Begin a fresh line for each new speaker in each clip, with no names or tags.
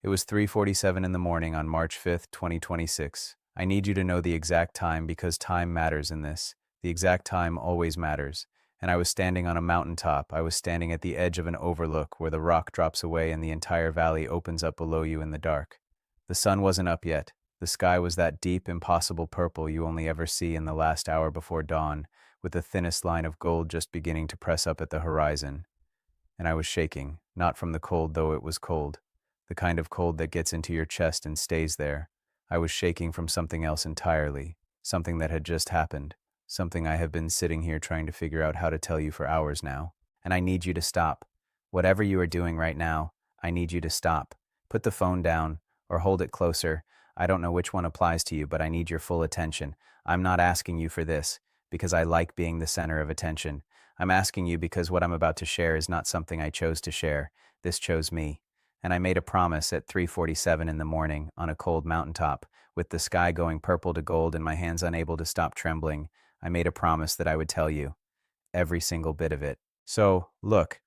It was 3:47 in the morning on March 5th, 2026. I need you to know the exact time because time matters in this. The exact time always matters. And I was standing on a mountaintop. I was standing at the edge of an overlook where the rock drops away and the entire valley opens up below you in the dark. The sun wasn't up yet. The sky was that deep, impossible purple you only ever see in the last hour before dawn, with the thinnest line of gold just beginning to press up at the horizon. And I was shaking, not from the cold, though it was cold, the kind of cold that gets into your chest and stays there. I was shaking from something else entirely, something that had just happened, something I have been sitting here trying to figure out how to tell you for hours now. And I need you to stop. Whatever you are doing right now, I need you to stop. Put the phone down, or hold it closer. I don't know which one applies to you, but I need your full attention. I'm not asking you for this, because I like being the center of attention. I'm asking you because what I'm about to share is not something I chose to share. This chose me. And I made a promise at 3:47 in the morning on a cold mountaintop, with the sky going purple to gold and my hands unable to stop trembling. I made a promise that I would tell you. Every single bit of it. So, look,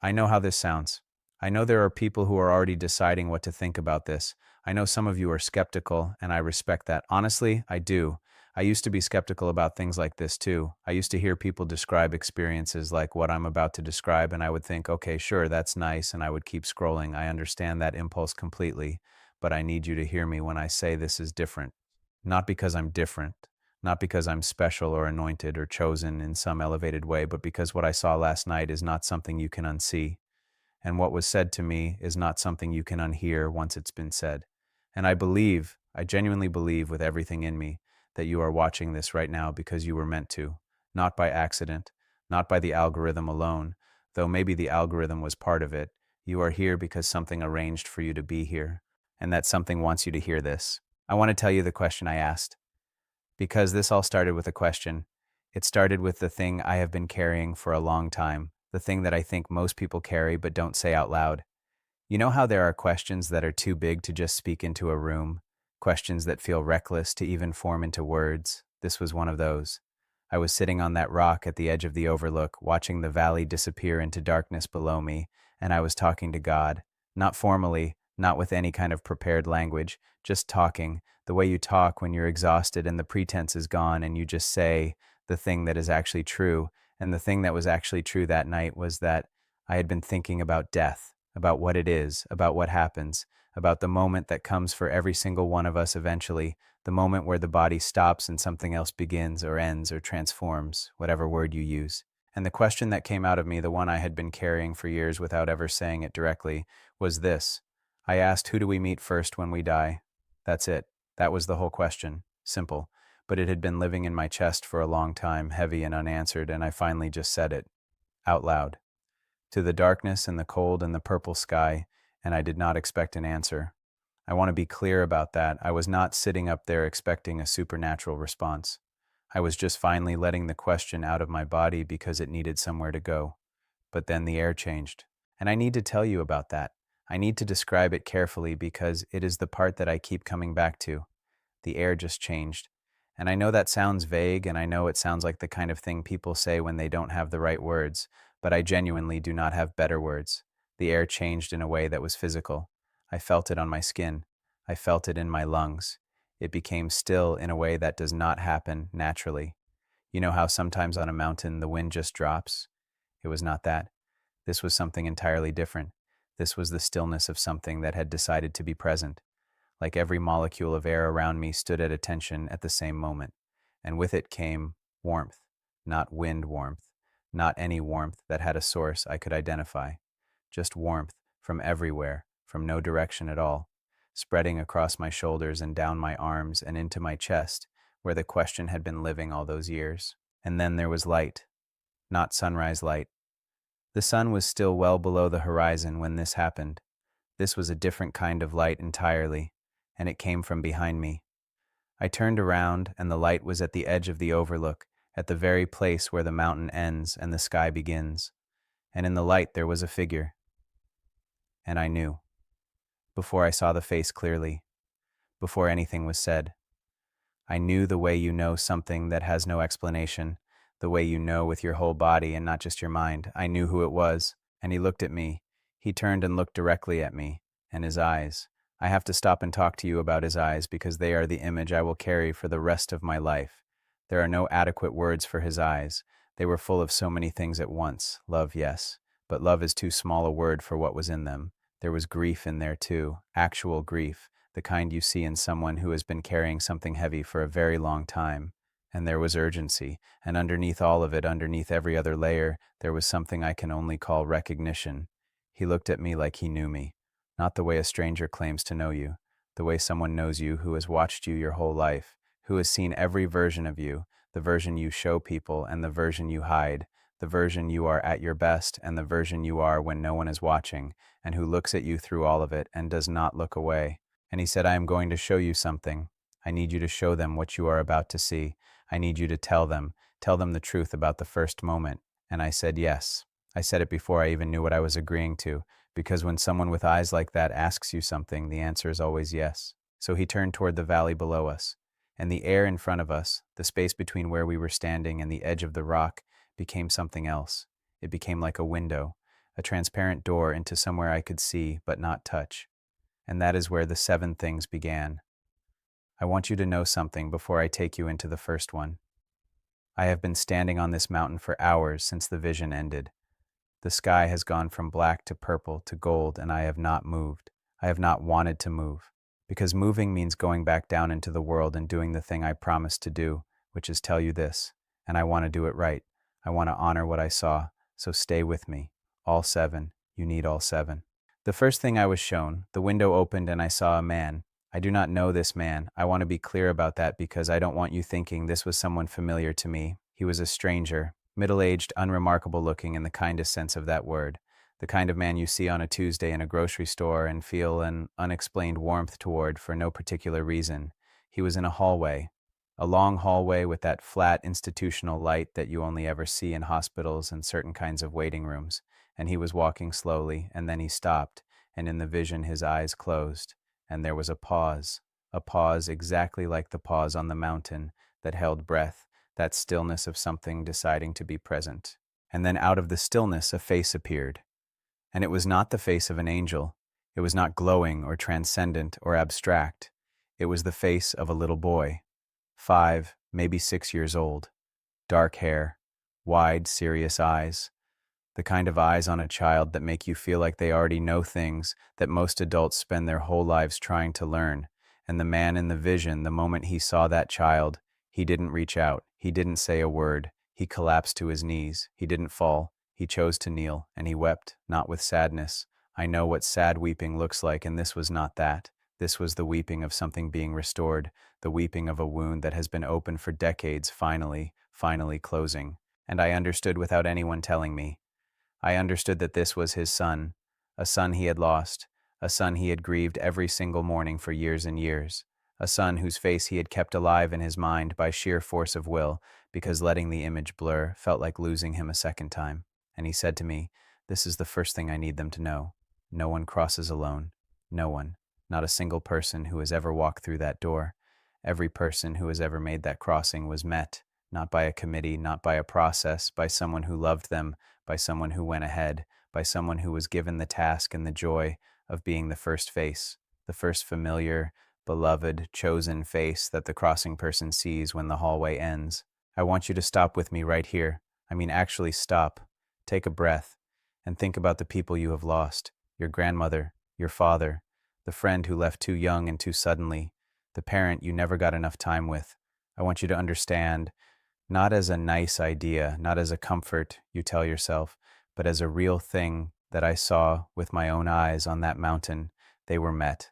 I know how this sounds. I know there are people who are already deciding what to think about this. I know some of you are skeptical, and I respect that. Honestly, I do. I used to be skeptical about things like this too. I used to hear people describe experiences like what I'm about to describe, and I would think, okay, sure, that's nice, and I would keep scrolling. I understand that impulse completely, but I need you to hear me when I say this is different. Not because I'm different, not because I'm special or anointed or chosen in some elevated way, but because what I saw last night is not something you can unsee. And what was said to me is not something you can unhear once it's been said. And I genuinely believe with everything in me, that you are watching this right now because you were meant to, not by accident, not by the algorithm alone, though maybe the algorithm was part of it. You are here because something arranged for you to be here, and that something wants you to hear this. I want to tell you the question I asked, because this all started with a question. It started with the thing I have been carrying for a long time, the thing that I think most people carry but don't say out loud. You know how there are questions that are too big to just speak into a room? Questions that feel reckless to even form into words? This was one of those. I was sitting on that rock at the edge of the overlook, watching the valley disappear into darkness below me, and I was talking to God. Not formally, not with any kind of prepared language, just talking, the way you talk when you're exhausted and the pretense is gone and you just say the thing that is actually true. And the thing that was actually true that night was that I had been thinking about death, about what it is, about what happens, about the moment that comes for every single one of us eventually, the moment where the body stops and something else begins or ends or transforms, whatever word you use. And the question that came out of me, the one I had been carrying for years without ever saying it directly, was this. I asked, who do we meet first when we die? That's it. That was the whole question. Simple. But it had been living in my chest for a long time, heavy and unanswered, and I finally just said it. Out loud. To the darkness and the cold and the purple sky, and I did not expect an answer. I want to be clear about that. I was not sitting up there expecting a supernatural response. I was just finally letting the question out of my body because it needed somewhere to go. But then the air changed. And I need to tell you about that. I need to describe it carefully because it is the part that I keep coming back to. The air just changed. And I know that sounds vague, and I know it sounds like the kind of thing people say when they don't have the right words, but I genuinely do not have better words. The air changed in a way that was physical. I felt it on my skin. I felt it in my lungs. It became still in a way that does not happen naturally. You know how sometimes on a mountain the wind just drops? It was not that. This was something entirely different. This was the stillness of something that had decided to be present. Like every molecule of air around me stood at attention at the same moment. And with it came warmth, not wind warmth, not any warmth that had a source I could identify. Just warmth from everywhere, from no direction at all, spreading across my shoulders and down my arms and into my chest, where the question had been living all those years. And then there was light, not sunrise light. The sun was still well below the horizon when this happened. This was a different kind of light entirely, and it came from behind me. I turned around, and the light was at the edge of the overlook, at the very place where the mountain ends and the sky begins. And in the light there was a figure. And I knew. Before I saw the face clearly, before anything was said. I knew the way you know something that has no explanation, the way you know with your whole body and not just your mind. I knew who it was, and he looked at me. He turned and looked directly at me, And his eyes. I have to stop and talk to you about his eyes because they are the image I will carry for the rest of my life. There are no adequate words for his eyes. They were full of so many things at once. Love, yes, but love is too small a word for what was in them. There was grief in there too, actual grief, the kind you see in someone who has been carrying something heavy for a very long time. And there was urgency, and underneath all of it, underneath every other layer, there was something I can only call recognition. He looked at me like he knew me. Not the way a stranger claims to know you, the way someone knows you who has watched you your whole life, who has seen every version of you, the version you show people and the version you hide, the version you are at your best and the version you are when no one is watching, and who looks at you through all of it and does not look away. And he said, I am going to show you something. I need you to show them what you are about to see. I need you to tell them the truth about the first moment. And I said yes. I said it before I even knew what I was agreeing to, because when someone with eyes like that asks you something, the answer is always yes. So he turned toward the valley below us, and the air in front of us, the space between where we were standing and the edge of the rock, became something else. It became like a window, a transparent door into somewhere I could see but not touch. And that is where the 7 things began. I want you to know something before I take you into the first one. I have been standing on this mountain for hours since the vision ended. The sky has gone from black to purple to gold, and I have not moved. I have not wanted to move, because moving means going back down into the world and doing the thing I promised to do, which is tell you this, and I want to do it right. I want to honor what I saw, so stay with me. All 7. You need all 7. The first thing I was shown, the window opened and I saw a man. I do not know this man. I want to be clear about that because I don't want you thinking this was someone familiar to me. He was a stranger, middle-aged, unremarkable looking in the kindest sense of that word, the kind of man you see on a Tuesday in a grocery store and feel an unexplained warmth toward for no particular reason. He was in a hallway, a long hallway with that flat institutional light that you only ever see in hospitals and certain kinds of waiting rooms, and he was walking slowly, and then he stopped, and in the vision his eyes closed, and there was a pause exactly like the pause on the mountain that held breath, that stillness of something deciding to be present. And then out of the stillness a face appeared. And it was not the face of an angel. It was not glowing or transcendent or abstract. It was the face of a little boy, 5, maybe 6 years old. Dark hair, wide, serious eyes. The kind of eyes on a child that make you feel like they already know things that most adults spend their whole lives trying to learn. And the man in the vision, the moment he saw that child, he didn't reach out. He didn't say a word. He collapsed to his knees. He didn't fall. He chose to kneel, and he wept, not with sadness. I know what sad weeping looks like, and this was not that. This was the weeping of something being restored, the weeping of a wound that has been open for decades finally closing. And I understood without anyone telling me. I understood that this was his son, a son he had lost, a son he had grieved every single morning for years and years, a son whose face he had kept alive in his mind by sheer force of will, because letting the image blur felt like losing him a second time. And he said to me, this is the first thing I need them to know. No one crosses alone. No one. Not a single person who has ever walked through that door. Every person who has ever made that crossing was met, not by a committee, not by a process, by someone who loved them, by someone who went ahead, by someone who was given the task and the joy of being the first face, the first familiar, beloved, chosen face that the crossing person sees when the hallway ends. I want you to stop with me right here. I mean, actually stop. Take a breath and think about the people you have lost. Your grandmother, your father, the friend who left too young and too suddenly, the parent you never got enough time with. I want you to understand, not as a nice idea, not as a comfort you tell yourself, but as a real thing that I saw with my own eyes on that mountain. They were met.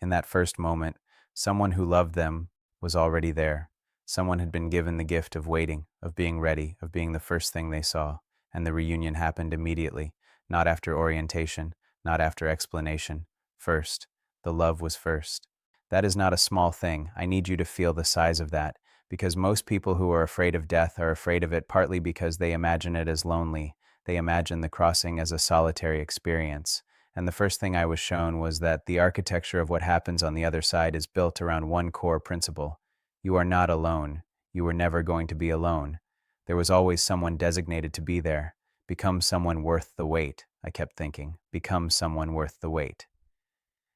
In that first moment, someone who loved them was already there. Someone had been given the gift of waiting, of being ready, of being the first thing they saw. And the reunion happened immediately, not after orientation, not after explanation. First. The love was first. That is not a small thing. I need you to feel the size of that, because most people who are afraid of death are afraid of it partly because they imagine it as lonely. They imagine the crossing as a solitary experience. And the first thing I was shown was that the architecture of what happens on the other side is built around one core principle. You are not alone. You were never going to be alone. There was always someone designated to be there. Become someone worth the wait, I kept thinking. Become someone worth the wait.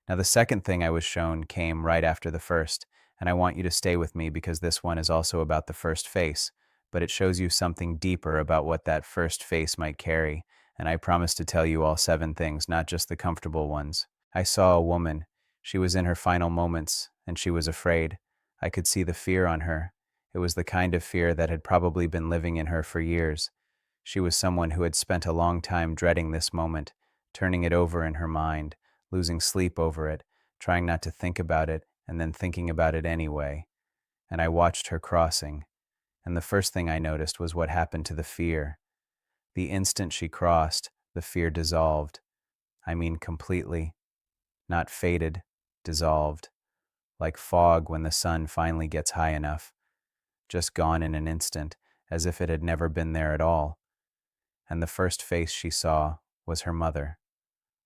Now, the second thing I was shown came right after the first, and I want you to stay with me because this one is also about the first face, but it shows you something deeper about what that first face might carry, and I promise to tell you all 7 things, not just the comfortable ones. I saw a woman. She was in her final moments, and she was afraid. I could see the fear on her. It was the kind of fear that had probably been living in her for years. She was someone who had spent a long time dreading this moment, turning it over in her mind, losing sleep over it, trying not to think about it, and then thinking about it anyway. And I watched her crossing, and the first thing I noticed was what happened to the fear. The instant she crossed, the fear dissolved. I mean, completely. Not faded, dissolved. Like fog when the sun finally gets high enough. Just gone in an instant, as if it had never been there at all. And the first face she saw was her mother.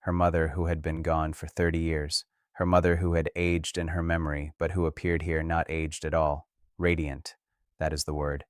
Her mother who had been gone for 30 years. Her mother who had aged in her memory, but who appeared here not aged at all. Radiant, that is the word.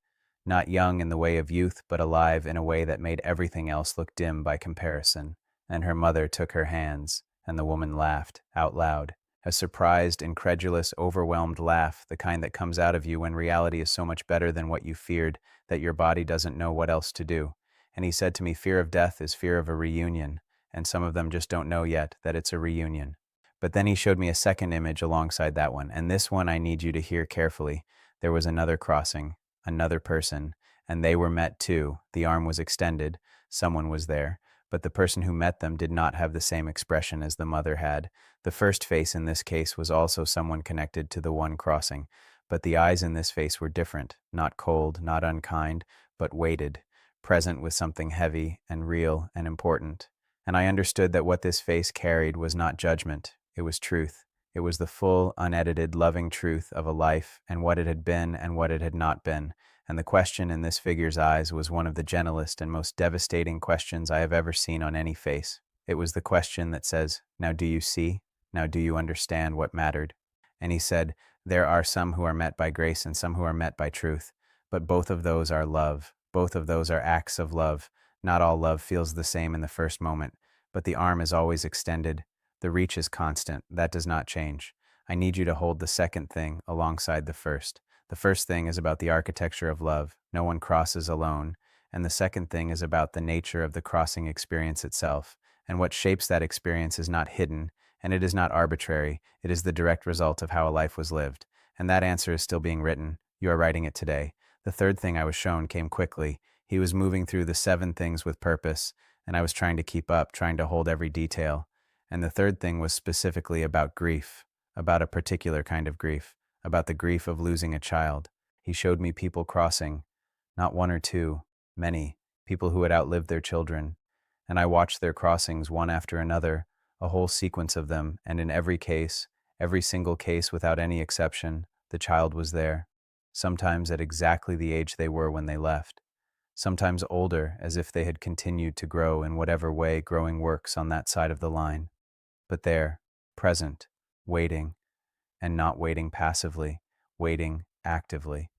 Not young in the way of youth, but alive in a way that made everything else look dim by comparison. And her mother took her hands, and the woman laughed, out loud. A surprised, incredulous, overwhelmed laugh, the kind that comes out of you when reality is so much better than what you feared, that your body doesn't know what else to do. And he said to me, fear of death is fear of a reunion, and some of them just don't know yet that it's a reunion. But then he showed me a second image alongside that one, and this one I need you to hear carefully. There was another crossing, another person, and they were met too. The arm was extended, someone was there, but the person who met them did not have the same expression as the mother had. The first face in this case was also someone connected to the one crossing, but the eyes in this face were different, not cold, not unkind, but weighted, present with something heavy and real and important. And I understood that what this face carried was not judgment, it was truth. It was the full, unedited, loving truth of a life and what it had been and what it had not been. And the question in this figure's eyes was one of the gentlest and most devastating questions I have ever seen on any face. It was the question that says, now do you see? Now do you understand what mattered? And he said, there are some who are met by grace and some who are met by truth. But both of those are love. Both of those are acts of love. Not all love feels the same in the first moment, but the arm is always extended. The reach is constant. That does not change. I need you to hold the second thing alongside the first. The first thing is about the architecture of love. No one crosses alone. And the second thing is about the nature of the crossing experience itself. And what shapes that experience is not hidden, and it is not arbitrary. It is the direct result of how a life was lived. And that answer is still being written. You are writing it today. The third thing I was shown came quickly. He was moving through the 7 things with purpose, and I was trying to keep up, trying to hold every detail. And the third thing was specifically about grief, about a particular kind of grief, about the grief of losing a child. He showed me people crossing, not one or two, many, people who had outlived their children. And I watched their crossings one after another, a whole sequence of them, and in every case, every single case without any exception, the child was there, sometimes at exactly the age they were when they left, sometimes older, as if they had continued to grow in whatever way growing works on that side of the line. But there, present, waiting, and not waiting passively, waiting actively,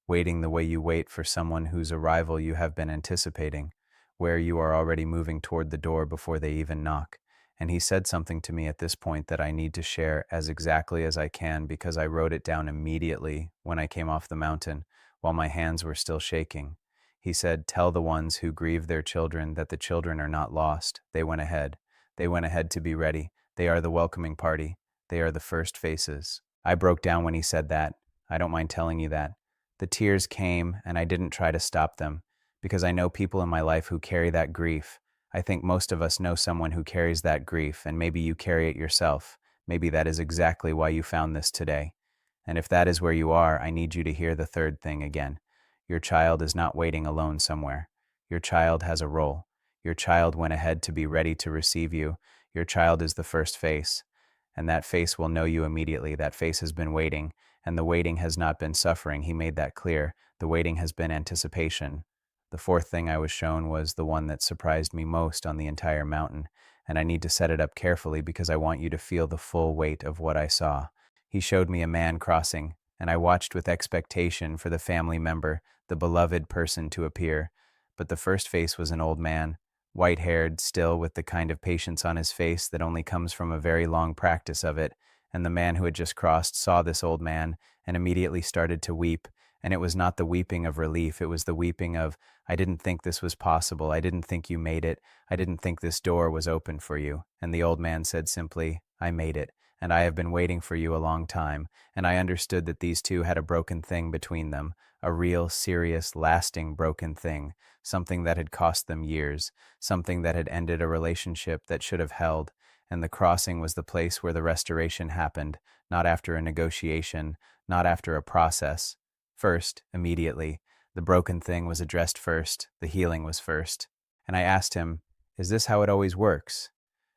waiting the way you wait for someone whose arrival you have been anticipating, where you are already moving toward the door before they even knock. And he said something to me at this point that I need to share as exactly as I can because I wrote it down immediately when I came off the mountain, while my hands were still shaking. He said, tell the ones who grieve their children that the children are not lost. They went ahead. They went ahead to be ready. They are the welcoming party. They are the first faces. I broke down when he said that. I don't mind telling you that. The tears came, and I didn't try to stop them, because I know people in my life who carry that grief. I think most of us know someone who carries that grief, and maybe you carry it yourself. Maybe that is exactly why you found this today. And if that is where you are, I need you to hear the third thing again. Your child is not waiting alone somewhere. Your child has a role. Your child went ahead to be ready to receive you. Your child is the first face, and that face will know you immediately. That face has been waiting, and the waiting has not been suffering. He made that clear. The waiting has been anticipation. The fourth thing I was shown was the one that surprised me most on the entire mountain, and I need to set it up carefully because I want you to feel the full weight of what I saw. He showed me a man crossing, and I watched with expectation for the family member, the beloved person to appear. But the first face was an old man, white-haired, still with the kind of patience on his face that only comes from a very long practice of it, and the man who had just crossed saw this old man and immediately started to weep, and it was not the weeping of relief, it was the weeping of, I didn't think this was possible, I didn't think you made it, I didn't think this door was open for you. And the old man said simply, I made it, and I have been waiting for you a long time, and I understood that these two had a broken thing between them, a real, serious, lasting broken thing, something that had cost them years, something that had ended a relationship that should have held, and the crossing was the place where the restoration happened, not after a negotiation, not after a process. First, immediately, the broken thing was addressed first, the healing was first. And I asked him, is this how it always works?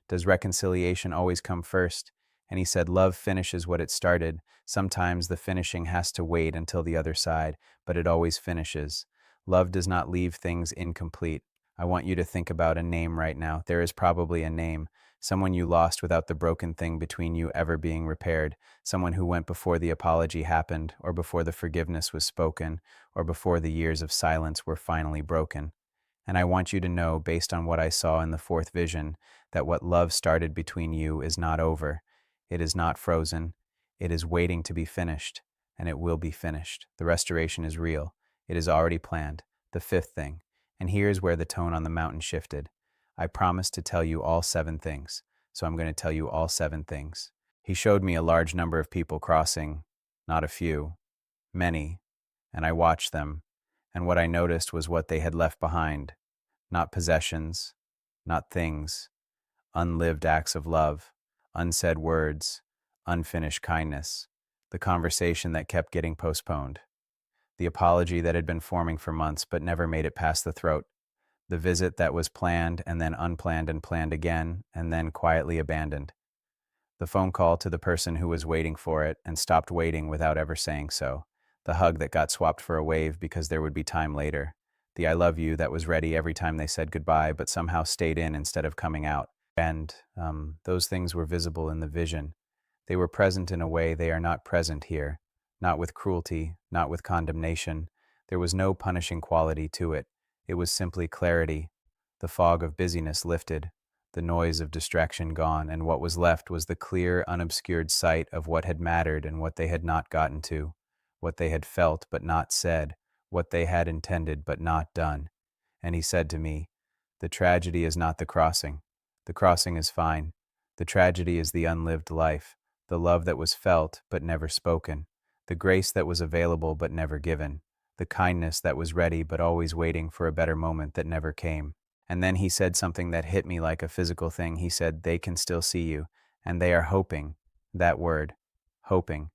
Does reconciliation always come first? And he said, love finishes what it started. Sometimes the finishing has to wait until the other side, but it always finishes. Love does not leave things incomplete. I want you to think about a name right now. There is probably a name, someone you lost without the broken thing between you ever being repaired, someone who went before the apology happened, or before the forgiveness was spoken, or before the years of silence were finally broken. And I want you to know, based on what I saw in the fourth vision, that what love started between you is not over. It is not frozen. It is waiting to be finished, and it will be finished. The restoration is real. It is already planned. The fifth thing. And here's where the tone on the mountain shifted. I promised to tell you all 7 things, so I'm going to tell you all 7 things. He showed me a large number of people crossing, not a few, many, and I watched them, and what I noticed was what they had left behind. Not possessions, not things, unlived acts of love, unsaid words, unfinished kindness, the conversation that kept getting postponed, the apology that had been forming for months but never made it past the throat, the visit that was planned and then unplanned and planned again and then quietly abandoned, the phone call to the person who was waiting for it and stopped waiting without ever saying so, the hug that got swapped for a wave because there would be time later, the I love you that was ready every time they said goodbye but somehow stayed in instead of coming out. And those things were visible in the vision. They were present in a way they are not present here, not with cruelty, not with condemnation. There was no punishing quality to it. It was simply clarity. The fog of busyness lifted, the noise of distraction gone, and what was left was the clear, unobscured sight of what had mattered and what they had not gotten to, what they had felt but not said, what they had intended but not done. And he said to me, the tragedy is not the crossing. The crossing is fine. The tragedy is the unlived life, the love that was felt but never spoken, the grace that was available but never given, the kindness that was ready but always waiting for a better moment that never came. And then he said something that hit me like a physical thing. He said, they can still see you, and they are hoping, that word, hoping.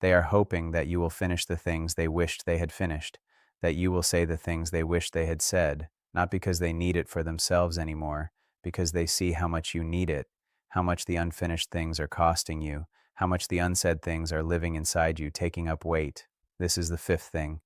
They are hoping that you will finish the things they wished they had finished, that you will say the things they wished they had said, not because they need it for themselves anymore, because they see how much you need it, how much the unfinished things are costing you, how much the unsaid things are living inside you, taking up weight. This is the fifth thing,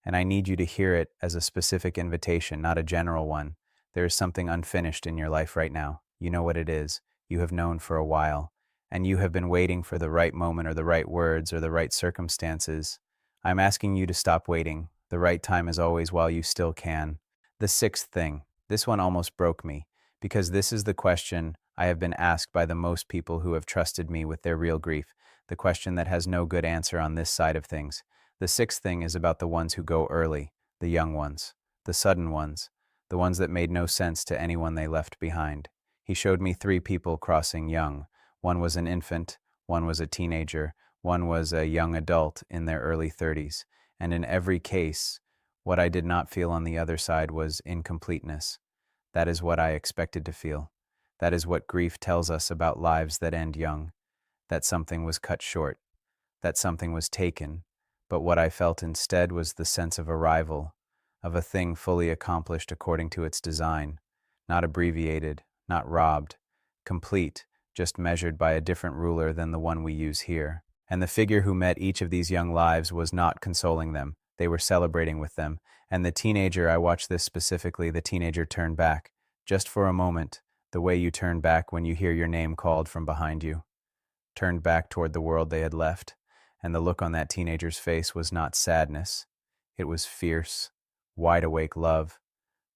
and I need you to hear it as a specific invitation, not a general one. There is something unfinished in your life right now. You know what it is. You have known for a while, and you have been waiting for the right moment or the right words or the right circumstances. I'm asking you to stop waiting. The right time is always while you still can. The sixth thing. This one almost broke me, because this is the question I have been asked by the most people who have trusted me with their real grief, the question that has no good answer on this side of things. The sixth thing is about the ones who go early, the young ones, the sudden ones, the ones that made no sense to anyone they left behind. He showed me 3 people crossing young. One was an infant, one was a teenager, one was a young adult in their early 30s. And in every case, what I did not feel on the other side was incompleteness. That is what I expected to feel. That is what grief tells us about lives that end young, that something was cut short, that something was taken, but what I felt instead was the sense of arrival, of a thing fully accomplished according to its design, not abbreviated, not robbed, complete, just measured by a different ruler than the one we use here. And the figure who met each of these young lives was not consoling them, they were celebrating with them. And the teenager, I watched this specifically, the teenager turned back, just for a moment, the way you turn back when you hear your name called from behind you. Turned back toward the world they had left, and the look on that teenager's face was not sadness. It was fierce, wide-awake love,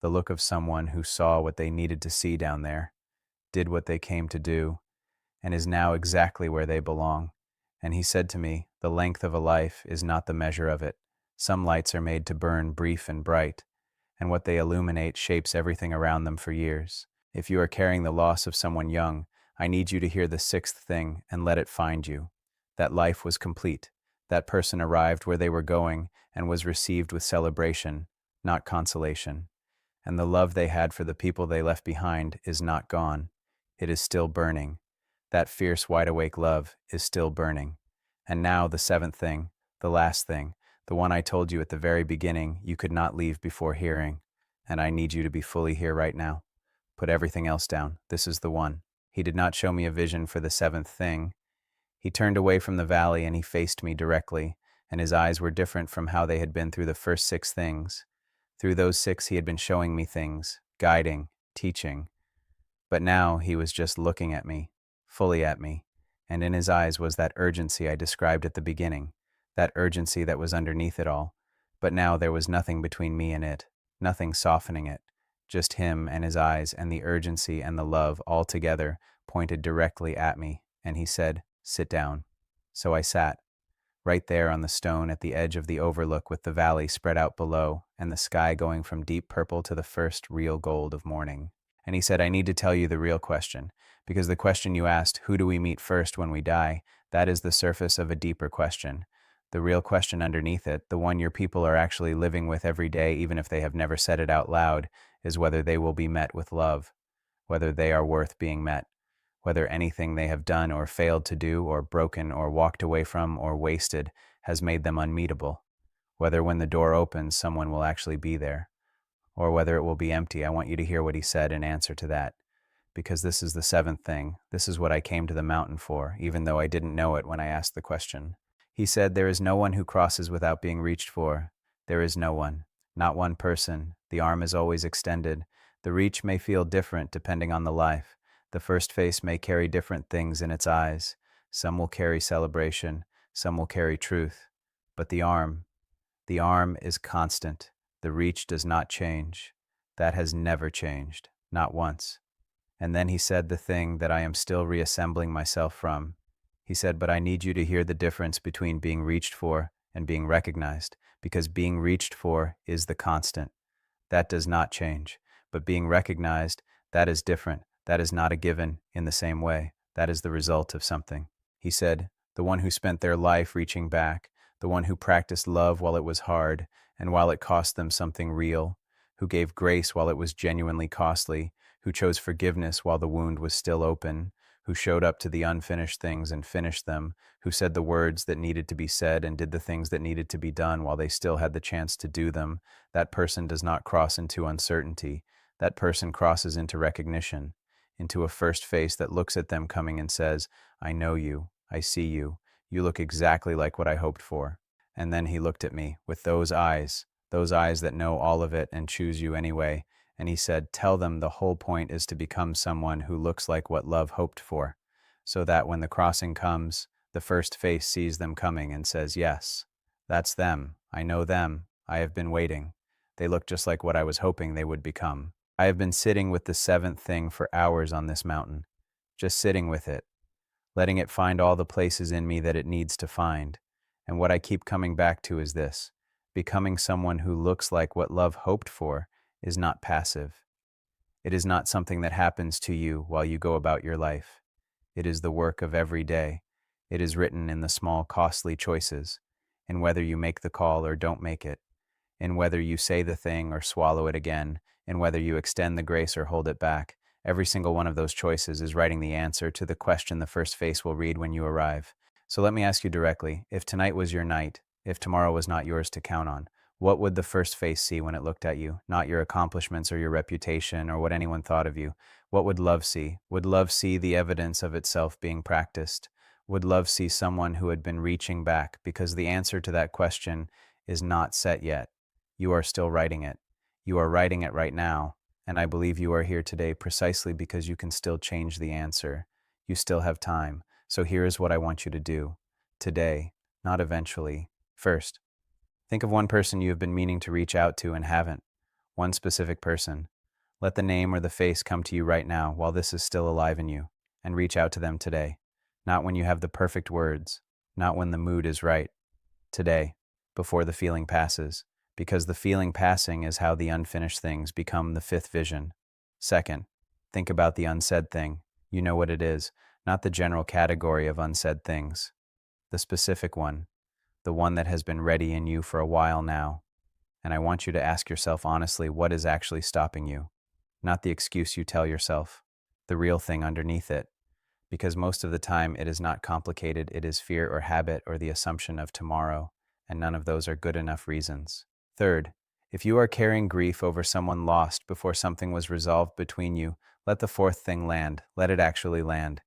the look of someone who saw what they needed to see down there, did what they came to do, and is now exactly where they belong. And he said to me, the length of a life is not the measure of it. Some lights are made to burn brief and bright, and what they illuminate shapes everything around them for years. If you are carrying the loss of someone young, I need you to hear the sixth thing and let it find you. That life was complete. That person arrived where they were going and was received with celebration, not consolation. And the love they had for the people they left behind is not gone. It is still burning. That fierce, wide-awake love is still burning. And now the seventh thing, the last thing, the one I told you at the very beginning you could not leave before hearing. And I need you to be fully here right now. Put everything else down. This is the one. He did not show me a vision for the seventh thing. He turned away from the valley and he faced me directly, and his eyes were different from how they had been through the first six things. Through those six he had been showing me things, guiding, teaching. But now he was just looking at me, fully at me, and in his eyes was that urgency I described at the beginning, that urgency that was underneath it all. But now there was nothing between me and it, nothing softening it, just him and his eyes and the urgency and the love all together pointed directly at me, and he said, "Sit down." So I sat, right there on the stone at the edge of the overlook with the valley spread out below and the sky going from deep purple to the first real gold of morning. And he said, I need to tell you the real question, because the question you asked, who do we meet first when we die, that is the surface of a deeper question. The real question underneath it, the one your people are actually living with every day, even if they have never said it out loud, is whether they will be met with love, whether they are worth being met, whether anything they have done or failed to do or broken or walked away from or wasted has made them unmeetable, whether when the door opens someone will actually be there, or whether it will be empty. I want you to hear what he said in answer to that, because this is the seventh thing. This is what I came to the mountain for, even though I didn't know it when I asked the question. He said, there is no one who crosses without being reached for. There is no one, not one person. The arm is always extended. The reach may feel different depending on the life. The first face may carry different things in its eyes. Some will carry celebration, some will carry truth. But the arm is constant. The reach does not change. That has never changed, not once. And then he said the thing that I am still reassembling myself from. He said, but I need you to hear the difference between being reached for and being recognized, because being reached for is the constant. That does not change. But being recognized, that is different. That is not a given in the same way. That is the result of something. He said, the one who spent their life reaching back, the one who practiced love while it was hard and while it cost them something real, who gave grace while it was genuinely costly, who chose forgiveness while the wound was still open, who showed up to the unfinished things and finished them, who said the words that needed to be said and did the things that needed to be done while they still had the chance to do them. That person does not cross into uncertainty. That person crosses into recognition, into a first face that looks at them coming and says, I know you, I see you, you look exactly like what I hoped for. And then he looked at me with those eyes that know all of it and choose you anyway, and he said, tell them the whole point is to become someone who looks like what love hoped for, so that when the crossing comes, the first face sees them coming and says, yes, that's them, I know them, I have been waiting. They look just like what I was hoping they would become. I have been sitting with the seventh thing for hours on this mountain, just sitting with it, letting it find all the places in me that it needs to find. And what I keep coming back to is this: becoming someone who looks like what love hoped for is not passive. It is not something that happens to you while you go about your life. It is the work of every day. It is written in the small, costly choices, in whether you make the call or don't make it, in whether you say the thing or swallow it again, in whether you extend the grace or hold it back. Every single one of those choices is writing the answer to the question the first face will read when you arrive. So let me ask you directly, if tonight was your night, if tomorrow was not yours to count on, what would the first face see when it looked at you? Not your accomplishments or your reputation or what anyone thought of you. What would love see? Would love see the evidence of itself being practiced? Would love see someone who had been reaching back? Because the answer to that question is not set yet. You are still writing it. You are writing it right now. And I believe you are here today precisely because you can still change the answer. You still have time. So here is what I want you to do. Today, not eventually. First, think of one person you have been meaning to reach out to and haven't. One specific person. Let the name or the face come to you right now while this is still alive in you, and reach out to them today. Not when you have the perfect words, not when the mood is right. Today, before the feeling passes, because the feeling passing is how the unfinished things become the fifth vision. Second, think about the unsaid thing. You know what it is, not the general category of unsaid things. The specific one, the one that has been ready in you for a while now. And I want you to ask yourself honestly what is actually stopping you, not the excuse you tell yourself, the real thing underneath it. Because most of the time it is not complicated, it is fear or habit or the assumption of tomorrow, and none of those are good enough reasons. Third, if you are carrying grief over someone lost before something was resolved between you, let the fourth thing land, let it actually land.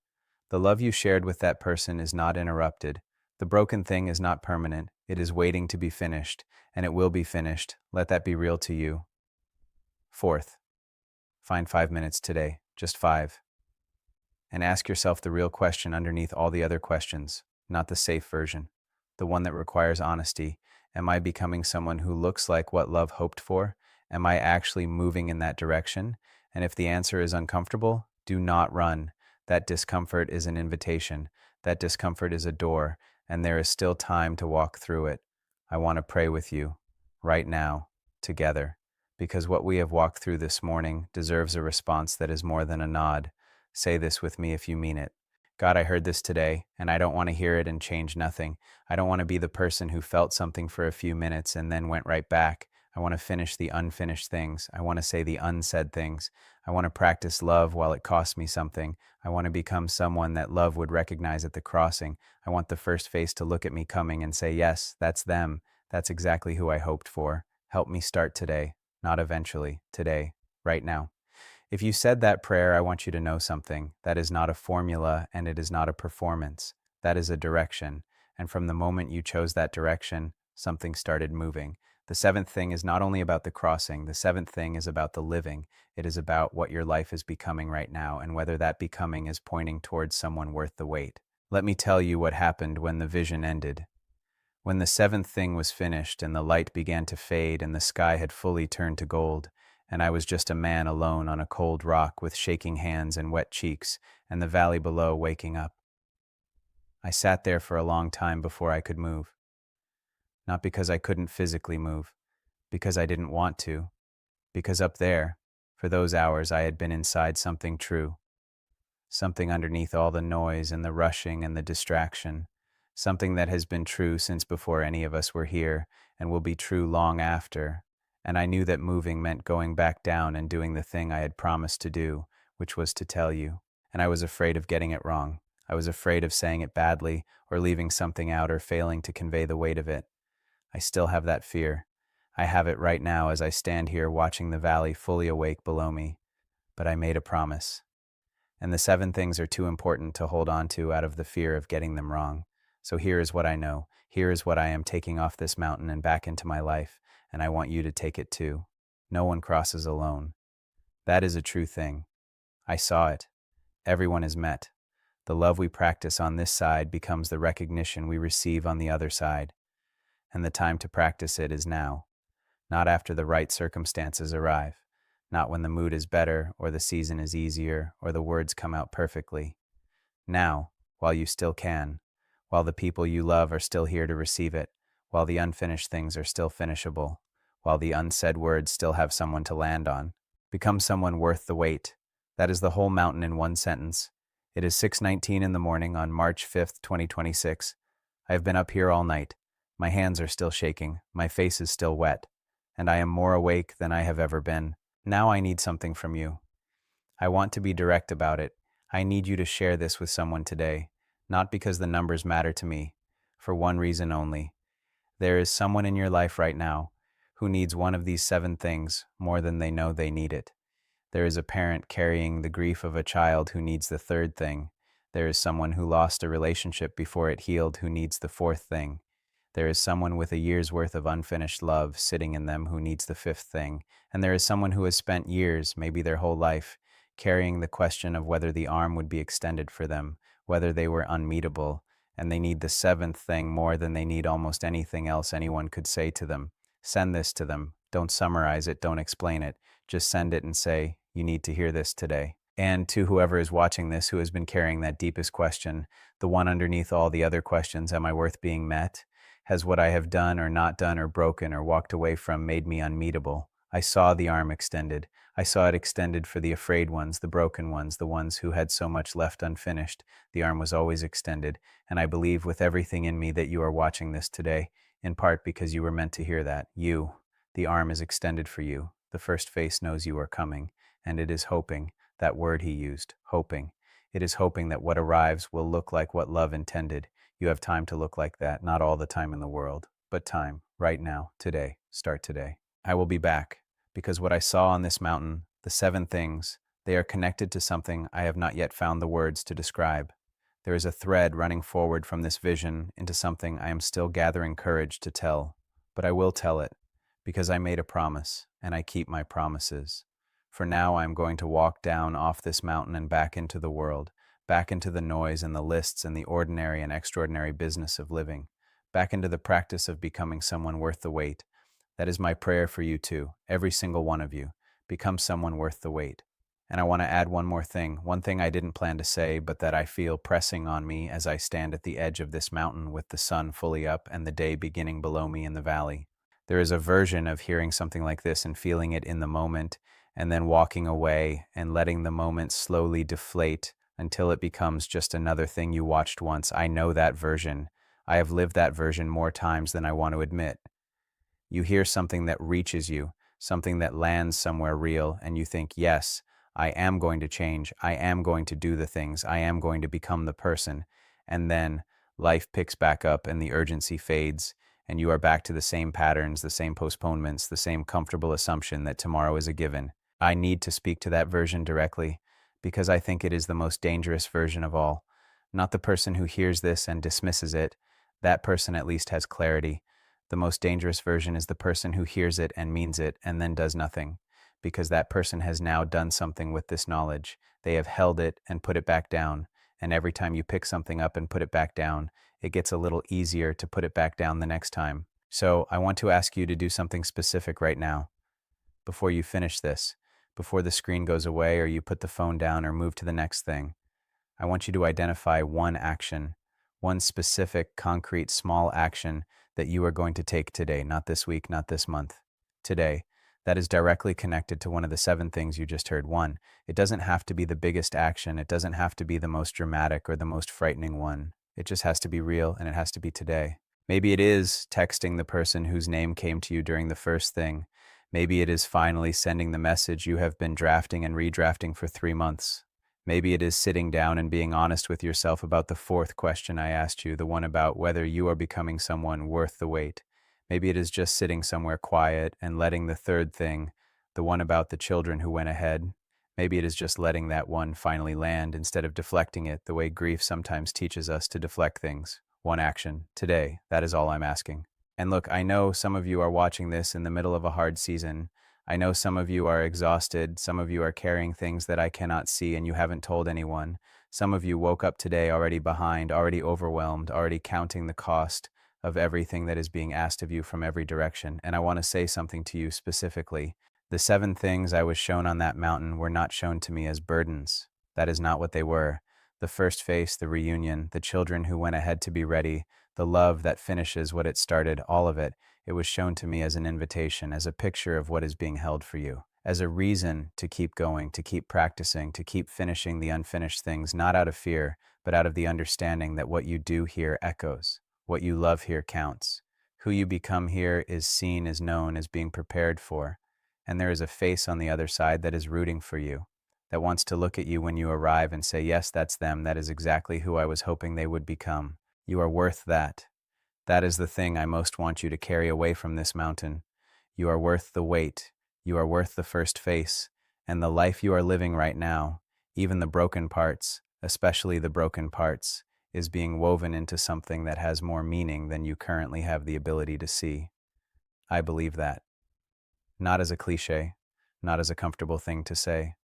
The love you shared with that person is not interrupted. The broken thing is not permanent, it is waiting to be finished, and it will be finished. Let that be real to you. Fourth, find 5 minutes today, just 5. And ask yourself the real question underneath all the other questions, not the safe version, the one that requires honesty. Am I becoming someone who looks like what love hoped for? Am I actually moving in that direction? And if the answer is uncomfortable, do not run. That discomfort is an invitation. That discomfort is a door, and there is still time to walk through it. I want to pray with you, right now, together, because what we have walked through this morning deserves a response that is more than a nod. Say this with me if you mean it. God, I heard this today, and I don't want to hear it and change nothing. I don't want to be the person who felt something for a few minutes and then went right back. I want to finish the unfinished things. I want to say the unsaid things. I want to practice love while it costs me something. I want to become someone that love would recognize at the crossing. I want the first face to look at me coming and say, yes, that's them. That's exactly who I hoped for. Help me start today, not eventually, today, right now. If you said that prayer, I want you to know something. That is not a formula and it is not a performance. That is a direction. And from the moment you chose that direction, something started moving. The seventh thing is not only about the crossing, the seventh thing is about the living. It is about what your life is becoming right now and whether that becoming is pointing towards someone worth the wait. Let me tell you what happened when the vision ended. When the seventh thing was finished and the light began to fade and the sky had fully turned to gold, and I was just a man alone on a cold rock with shaking hands and wet cheeks, and the valley below waking up. I sat there for a long time before I could move. Not because I couldn't physically move, because I didn't want to, because up there, for those hours I had been inside something true, something underneath all the noise and the rushing and the distraction, something that has been true since before any of us were here and will be true long after. And I knew that moving meant going back down and doing the thing I had promised to do, which was to tell you. And I was afraid of getting it wrong. I was afraid of saying it badly or leaving something out or failing to convey the weight of it. I still have that fear. I have it right now as I stand here watching the valley fully awake below me. But I made a promise. And the 7 things are too important to hold on to out of the fear of getting them wrong. So here is what I know. Here is what I am taking off this mountain and back into my life, and I want you to take it too. No one crosses alone. That is a true thing. I saw it. Everyone is met. The love we practice on this side becomes the recognition we receive on the other side. And the time to practice it is now, not after the right circumstances arrive, not when the mood is better or the season is easier or the words come out perfectly. Now, while you still can, while the people you love are still here to receive it, while the unfinished things are still finishable, while the unsaid words still have someone to land on. Become someone worth the wait. That is the whole mountain in one sentence. It is 6:19 in the morning on March 5th, 2026. I have been up here all night. My hands are still shaking, my face is still wet, and I am more awake than I have ever been. Now I need something from you. I want to be direct about it. I need you to share this with someone today, not because the numbers matter to me, for one reason only. There is someone in your life right now who needs one of these 7 things more than they know they need it. There is a parent carrying the grief of a child who needs the 3rd thing. There is someone who lost a relationship before it healed who needs the 4th thing. There is someone with a year's worth of unfinished love sitting in them who needs the 5th thing. And there is someone who has spent years, maybe their whole life, carrying the question of whether the arm would be extended for them, whether they were unmeetable, and they need the 7th thing more than they need almost anything else anyone could say to them. Send this to them. Don't summarize it, don't explain it. Just send it and say, you need to hear this today. And to whoever is watching this who has been carrying that deepest question, the one underneath all the other questions, am I worth being met? Has what I have done or not done or broken or walked away from made me unmeetable? I saw the arm extended. I saw it extended for the afraid ones, the broken ones, the ones who had so much left unfinished. The arm was always extended, and I believe with everything in me that you are watching this today, in part because you were meant to hear that. You, the arm is extended for you. The first face knows you are coming, and it is hoping, that word he used, hoping. It is hoping that what arrives will look like what love intended. You have time to look like that, not all the time in the world, but time, right now, today, start today. I will be back, because what I saw on this mountain, the 7 things, they are connected to something I have not yet found the words to describe. There is a thread running forward from this vision into something I am still gathering courage to tell, but I will tell it, because I made a promise, and I keep my promises. For now I am going to walk down off this mountain and back into the world, back into the noise and the lists and the ordinary and extraordinary business of living, back into the practice of becoming someone worth the wait. That is my prayer for you too, every single one of you. Become someone worth the wait. And I want to add one thing I didn't plan to say, but that I feel pressing on me as I stand at the edge of this mountain with the sun fully up and the day beginning below me in the valley. There is a version of hearing something like this and feeling it in the moment, and then walking away and letting the moment slowly deflate until it becomes just another thing you watched once. I know that version. I have lived that version more times than I want to admit. You hear something that reaches you, something that lands somewhere real, and you think, yes, I am going to change. I am going to do the things. I am going to become the person. And then life picks back up and the urgency fades, and you are back to the same patterns, the same postponements, the same comfortable assumption that tomorrow is a given. I need to speak to that version directly because I think it is the most dangerous version of all. Not the person who hears this and dismisses it. That person at least has clarity. The most dangerous version is the person who hears it and means it and then does nothing, because that person has now done something with this knowledge. They have held it and put it back down, and every time you pick something up and put it back down, it gets a little easier to put it back down the next time. So I want to ask you to do something specific right now. Before you finish this, before the screen goes away or you put the phone down or move to the next thing, I want you to identify one action, one specific, concrete, small action that you are going to take today, not this week, not this month, today, that is directly connected to one of the 7 things you just heard. 1, it doesn't have to be the biggest action. It doesn't have to be the most dramatic or the most frightening one. It just has to be real, and it has to be today. Maybe it is texting the person whose name came to you during the first thing. Maybe it is finally sending the message you have been drafting and redrafting for 3 months. Maybe it is sitting down and being honest with yourself about the 4th question I asked you, the one about whether you are becoming someone worth the wait. Maybe it is just sitting somewhere quiet and letting the 3rd thing, the one about the children who went ahead, maybe it is just letting that one finally land instead of deflecting it the way grief sometimes teaches us to deflect things. One action, today, that is all I'm asking. And look, I know some of you are watching this in the middle of a hard season. I know some of you are exhausted. Some of you are carrying things that I cannot see and you haven't told anyone. Some of you woke up today already behind, already overwhelmed, already counting the cost of everything that is being asked of you from every direction. And I want to say something to you specifically. The 7 things I was shown on that mountain were not shown to me as burdens. That is not what they were. The first face, the reunion, the children who went ahead to be ready, the love that finishes what it started, all of it, it was shown to me as an invitation, as a picture of what is being held for you, as a reason to keep going, to keep practicing, to keep finishing the unfinished things, not out of fear, but out of the understanding that what you do here echoes. What you love here counts. Who you become here is seen, is known, is being prepared for. And there is a face on the other side that is rooting for you, that wants to look at you when you arrive and say, yes, that's them. That is exactly who I was hoping they would become. You are worth that. That is the thing I most want you to carry away from this mountain. You are worth the wait. You are worth the first face. And the life you are living right now, even the broken parts, especially the broken parts, is being woven into something that has more meaning than you currently have the ability to see. I believe that. Not as a cliche, not as a comfortable thing to say.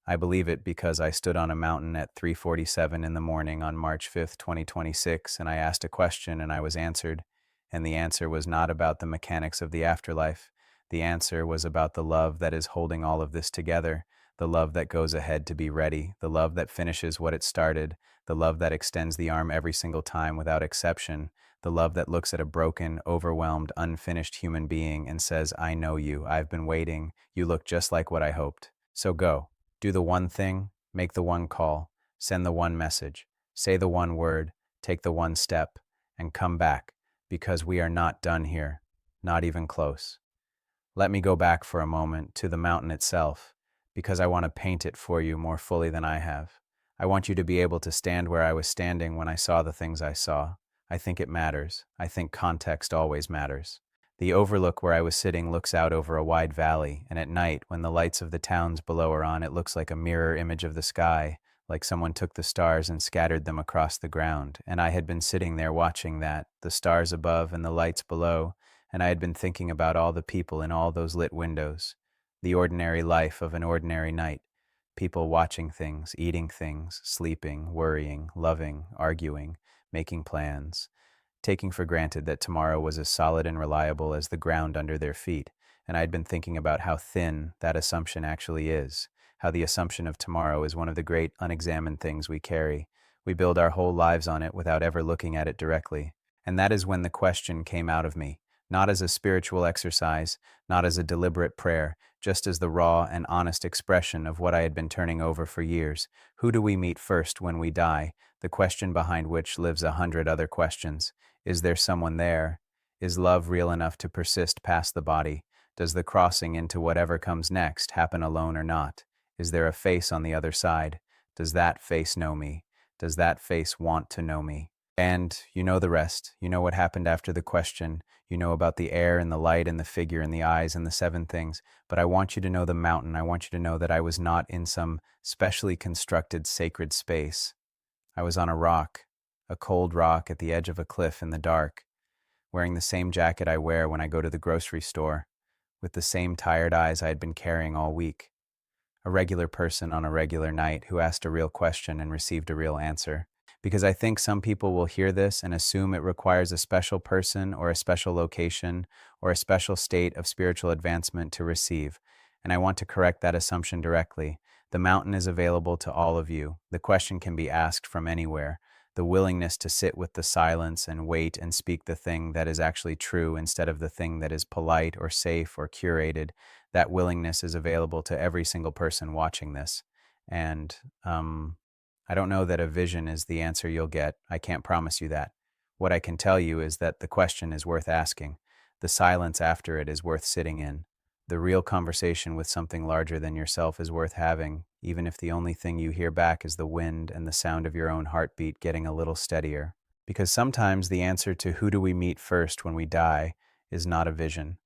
I believe it because I stood on a mountain at 3:47 in the morning on March 5th, 2026, and I asked a question and I was answered, and the answer was not about the mechanics of the afterlife. The answer was about the love that is holding all of this together, the love that goes ahead to be ready, the love that finishes what it started, the love that extends the arm every single time without exception, the love that looks at a broken, overwhelmed, unfinished human being and says, I know you, I've been waiting, you look just like what I hoped. So go, do the one thing, make the one call, send the one message, say the one word, take the one step, and come back, because we are not done here, not even close. Let me go back for a moment to the mountain itself, because I want to paint it for you more fully than I have. I want you to be able to stand where I was standing when I saw the things I saw. I think it matters. I think context always matters. The overlook where I was sitting looks out over a wide valley, and at night, when the lights of the towns below are on, it looks like a mirror image of the sky, like someone took the stars and scattered them across the ground, and I had been sitting there watching that, the stars above and the lights below, and I had been thinking about all the people in all those lit windows, the ordinary life of an ordinary night, people watching things, eating things, sleeping, worrying, loving, arguing, making plans, taking for granted that tomorrow was as solid and reliable as the ground under their feet, and I had been thinking about how thin that assumption actually is, how the assumption of tomorrow is one of the great unexamined things we carry. We build our whole lives on it without ever looking at it directly. And that is when the question came out of me, not as a spiritual exercise, not as a deliberate prayer, just as the raw and honest expression of what I had been turning over for years. Who do we meet first when we die? The question behind which lives 100 other questions. Is there someone there? Is love real enough to persist past the body? Does the crossing into whatever comes next happen alone or not? Is there a face on the other side? Does that face know me? Does that face want to know me? And you know the rest. You know what happened after the question. You know about the air and the light and the figure and the eyes and the seven things. But I want you to know the mountain. I want you to know that I was not in some specially constructed sacred space. I was on a rock, a cold rock at the edge of a cliff in the dark, wearing the same jacket I wear when I go to the grocery store, with the same tired eyes I had been carrying all week. A regular person on a regular night who asked a real question and received a real answer. Because I think some people will hear this and assume it requires a special person or a special location or a special state of spiritual advancement to receive. And I want to correct that assumption directly. The mountain is available to all of you. The question can be asked from anywhere. The willingness to sit with the silence and wait and speak the thing that is actually true instead of the thing that is polite or safe or curated, that willingness is available to every single person watching this. And I don't know that a vision is the answer you'll get. I can't promise you that. What I can tell you is that the question is worth asking. The silence after it is worth sitting in. The real conversation with something larger than yourself is worth having, even if the only thing you hear back is the wind and the sound of your own heartbeat getting a little steadier. Because sometimes the answer to who do we meet first when we die is not a vision.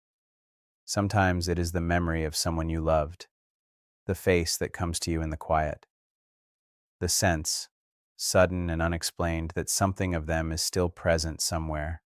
Sometimes it is the memory of someone you loved, the face that comes to you in the quiet, the sense, sudden and unexplained, that something of them is still present somewhere,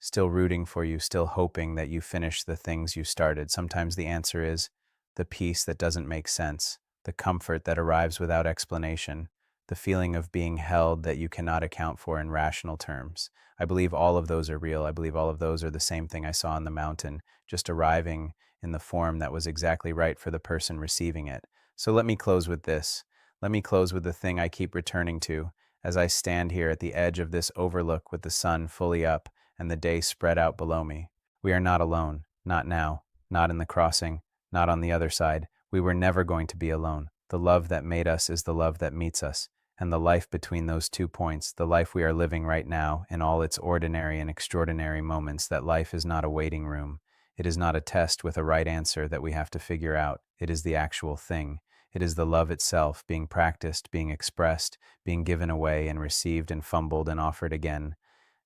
still rooting for you, still hoping that you finish the things you started. Sometimes the answer is the peace that doesn't make sense, the comfort that arrives without explanation, the feeling of being held that you cannot account for in rational terms. I believe all of those are real. I believe all of those are the same thing I saw on the mountain, just arriving in the form that was exactly right for the person receiving it. So let me close with this. Let me close with the thing I keep returning to as I stand here at the edge of this overlook with the sun fully up and the day spread out below me. We are not alone, not now, not in the crossing, not on the other side. We were never going to be alone. The love that made us is the love that meets us, and the life between those 2 points, the life we are living right now in all its ordinary and extraordinary moments, that life is not a waiting room. It is not a test with a right answer that we have to figure out. It is the actual thing. It is the love itself, being practiced, being expressed, being given away and received and fumbled and offered again.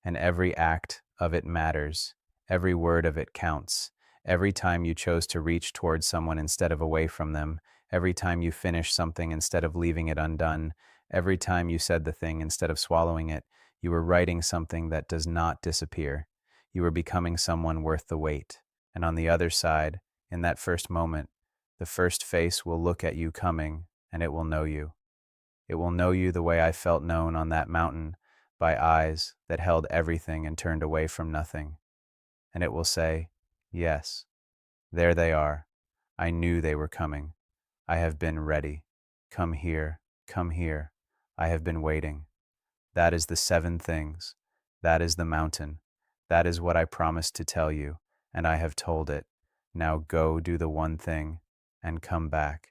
And every act of it matters. Every word of it counts. Every time you chose to reach towards someone instead of away from them. Every time you finished something instead of leaving it undone. Every time you said the thing instead of swallowing it. You were writing something that does not disappear. You were becoming someone worth the wait. And on the other side, in that first moment, the first face will look at you coming, and it will know you. It will know you the way I felt known on that mountain, by eyes that held everything and turned away from nothing. And it will say, yes, There they are. I knew they were coming. I have been ready. Come here, come here. I have been waiting. That is the 7 things. That is the mountain. That is what I promised to tell you, and I have told it. Now go do the one thing and come back.